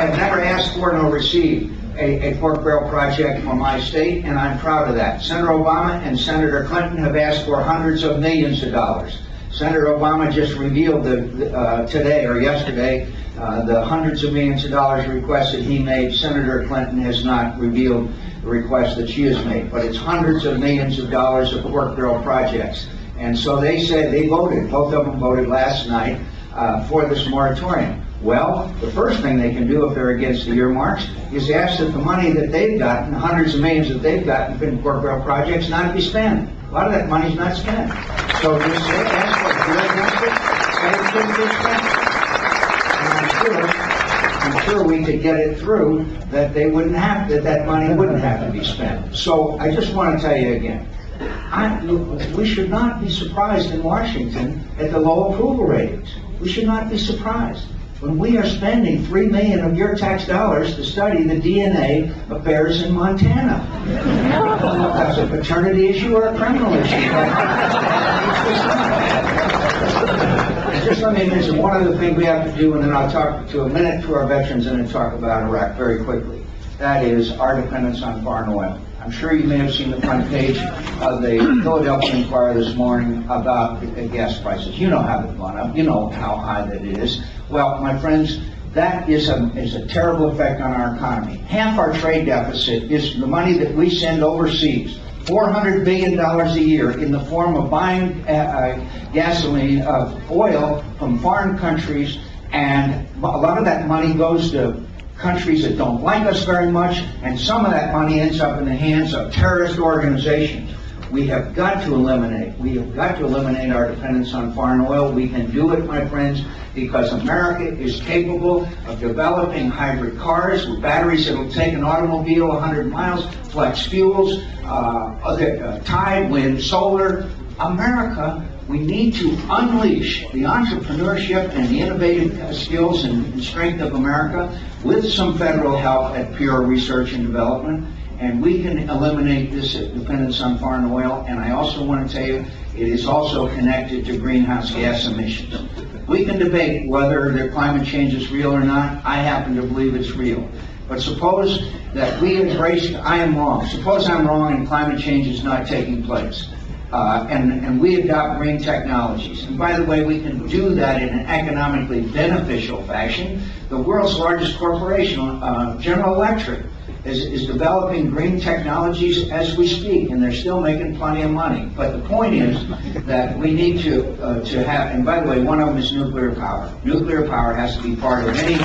have never asked for nor received a pork barrel project for my state, and I'm proud of that. Senator Obama and Senator Clinton have asked for hundreds of millions of dollars. Senator Obama just revealed today or yesterday the hundreds of millions of dollars request that he made. Senator Clinton has not revealed the request that she has made, but it's hundreds of millions of dollars of pork barrel projects. And so they said, they voted, both of them voted last night for this moratorium. Well, the first thing they can do if they're against the earmarks is ask that the money that they've gotten, the hundreds of millions that they've gotten in pork barrel projects, not be spent. A lot of that money's not spent. So just say, ask for it, do against it, say it shouldn't be spent. And I'm sure we could get it through that they wouldn't have, that money wouldn't have to be spent. So I just want to tell you again, we should not be surprised in Washington at the low approval ratings. We should not be surprised when we are spending $3 million of your tax dollars to study the DNA of bears in Montana. I don't know if that's a paternity issue or a criminal issue. Just let me mention one other thing we have to do, and then I'll talk to a minute to our veterans and then talk about Iraq very quickly. That is our dependence on foreign oil. I'm sure you may have seen the front page of the Philadelphia Inquirer this morning about the gas prices. You know how they've gone up. You know how high that it is. Well, my friends, that is a terrible effect on our economy. Half our trade deficit is the money that we send overseas. $400 billion a year in the form of buying gasoline, oil from foreign countries, and a lot of that money goes to countries that don't like us very much, and some of that money ends up in the hands of terrorist organizations. We have got to eliminate our dependence on foreign oil. We can do it, my friends, because America is capable of developing hybrid cars with batteries that will take an automobile 100 miles, flex fuels, tide, wind, solar. America, we need to unleash the entrepreneurship and the innovative skills and strength of America with some federal help at pure research and development, and we can eliminate this dependence on foreign oil. And I also want to tell you, it is also connected to greenhouse gas emissions. We can debate whether the climate change is real or not. I happen to believe it's real. But suppose that we embrace, I am wrong. Suppose I'm wrong and climate change is not taking place. And we adopt green technologies. And by the way, we can do that in an economically beneficial fashion. The world's largest corporation, General Electric, is developing green technologies as we speak, and they're still making plenty of money. But the point is that we need to have, and by the way, one of them is nuclear power. Nuclear power has to be part of any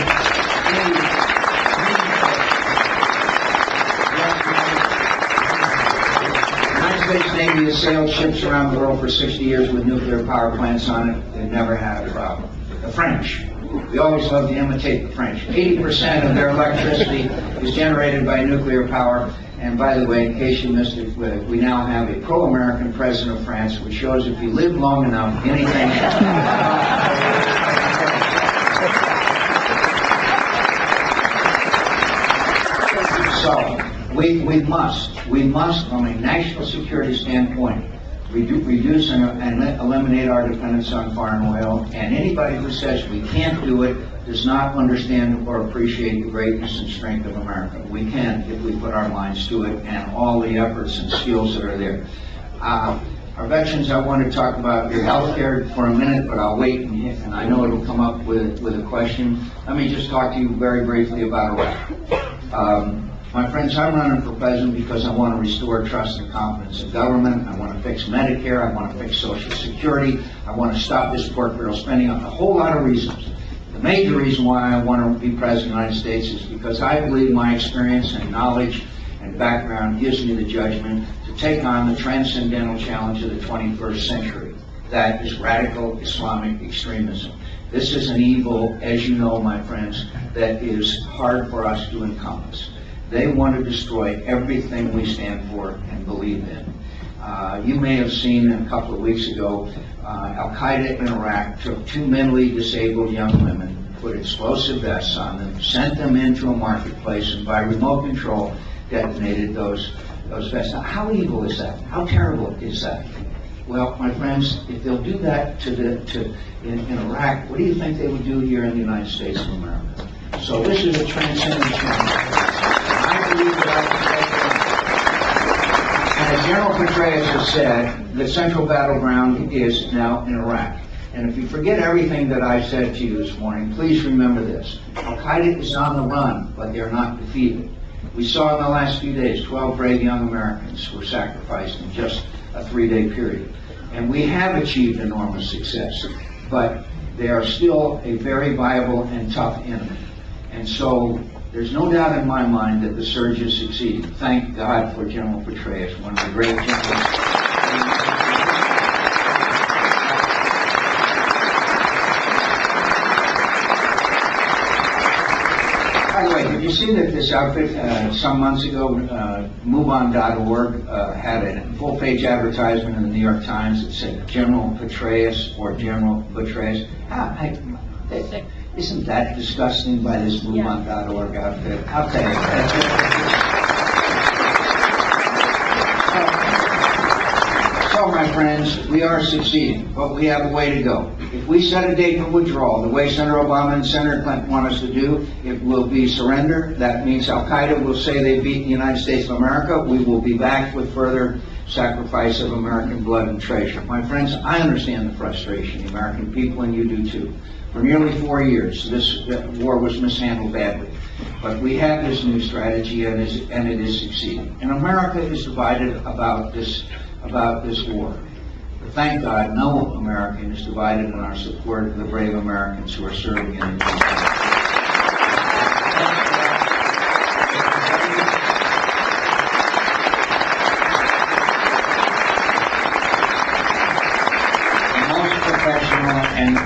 States Navy has sailed ships around the world for 60 years with nuclear power plants on it. They've never had a problem. The French, we always love to imitate the French. 80% of their electricity is generated by nuclear power. And by the way, in case you missed it, we now have a pro-American president of France, which shows if you live long enough, anything So, we must, from a national security standpoint, reduce and eliminate our dependence on foreign oil. And anybody who says we can't do it does not understand or appreciate the greatness and strength of America. We can if we put our minds to it and all the efforts and skills that are there. Our veterans, I want to talk about your health care for a minute, but I'll wait, and I know it'll come up with a question. Let me just talk to you very briefly about Iraq. My friends, I'm running for president because I want to restore trust and confidence in government. I want to fix Medicare. I want to fix Social Security. I want to stop this pork barrel spending on a whole lot of reasons. The major reason why I want to be president of the United States is because I believe my experience and knowledge and background gives me the judgment to take on the transcendental challenge of the 21st century. That is radical Islamic extremism. This is an evil, as you know, my friends, that is hard for us to encompass. They want to destroy everything we stand for and believe in. You may have seen a couple of weeks ago, Al-Qaeda in Iraq took two mentally disabled young women, put explosive vests on them, sent them into a marketplace, and by remote control detonated those vests. Now, how evil is that? How terrible is that? Well, my friends, if they'll do that in Iraq, what do you think they would do here in the United States of America? So this is a transcendent change. I believe that I can take it on. And as General Petraeus has said, the central battleground is now in Iraq. And if you forget everything that I said to you this morning, please remember this. Al-Qaeda is on the run, but they're not defeated. We saw in the last few days 12 brave young Americans were sacrificed in just a 3-day period. And we have achieved enormous success, but they are still a very viable and tough enemy. And so there's no doubt in my mind that the surge is succeeding. Thank God for General Petraeus, one of the great generals. By the way, did you see that this outfit, some months ago, MoveOn.org had a full-page advertisement in the New York Times that said General Petraeus or General Petraeus? Isn't that disgusting by this MoveOn.org outfit? I'll tell you. So, my friends, we are succeeding, but we have a way to go. If we set a date for withdrawal, the way Senator Obama and Senator Clinton want us to do, it will be surrender. That means Al-Qaeda will say they beat the United States of America. We will be back with further sacrifice of American blood and treasure. My friends, I understand the frustration of the American people, and you do too. For nearly 4 years, this war was mishandled badly. But we have this new strategy, and it is succeeding. And America is divided about this war. But thank God, no American is divided in our support of the brave Americans who are serving in the country.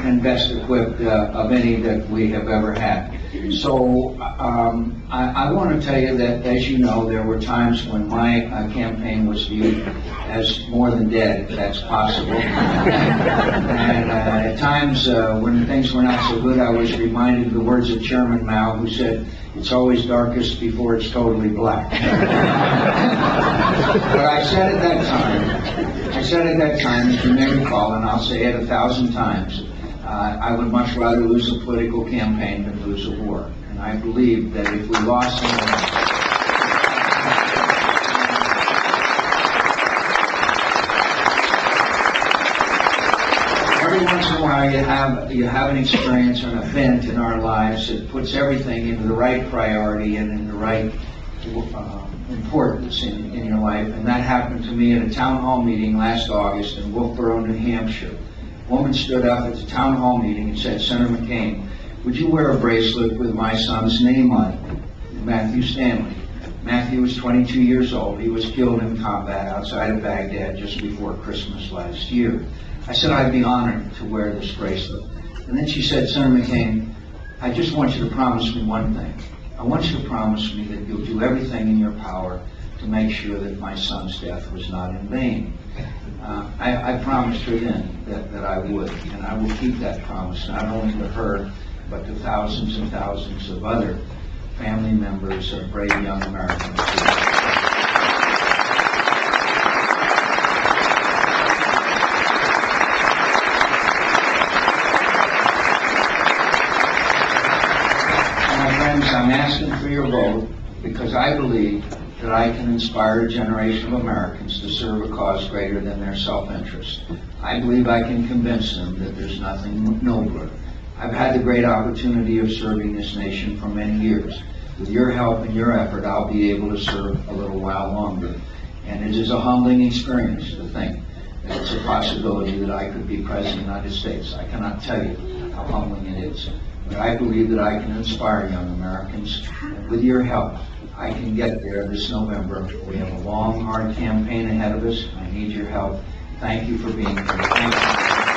And best equipped of any that we have ever had. So I want to tell you that, as you know, there were times when my campaign was viewed as more than dead, if that's possible. And at times when things were not so good, I was reminded of the words of Chairman Mao, who said, "It's always darkest before it's totally black." But I said at that time, as you may recall, and I'll say it 1,000 times, I would much rather lose a political campaign than lose a war. And I believe that if we lost every once in a while you have an experience or an event in our lives that puts everything into the right priority and in the right importance in your life. And that happened to me at a town hall meeting last August in Wolfboro, New Hampshire. A woman stood up at the town hall meeting and said, "Senator McCain, would you wear a bracelet with my son's name on it, Matthew Stanley?" Matthew was 22 years old. He was killed in combat outside of Baghdad just before Christmas last year. I said I'd be honored to wear this bracelet. And then she said, "Senator McCain, I just want you to promise me one thing. I want you to promise me that you'll do everything in your power to make sure that my son's death was not in vain." I promised her then that I would, and I will keep that promise, not only to her, but to thousands and thousands of other family members of brave young Americans. My friends, I'm asking for your vote because I believe that I can inspire a generation of Americans to serve a cause greater than their self-interest. I believe I can convince them that there's nothing nobler. I've had the great opportunity of serving this nation for many years. With your help and your effort, I'll be able to serve a little while longer. And it is a humbling experience to think that it's a possibility that I could be President of the United States. I cannot tell you how humbling it is. But I believe that I can inspire young Americans. And with your help, I can get there this November. We have a long, hard campaign ahead of us. I need your help. Thank you for being here. Thank you.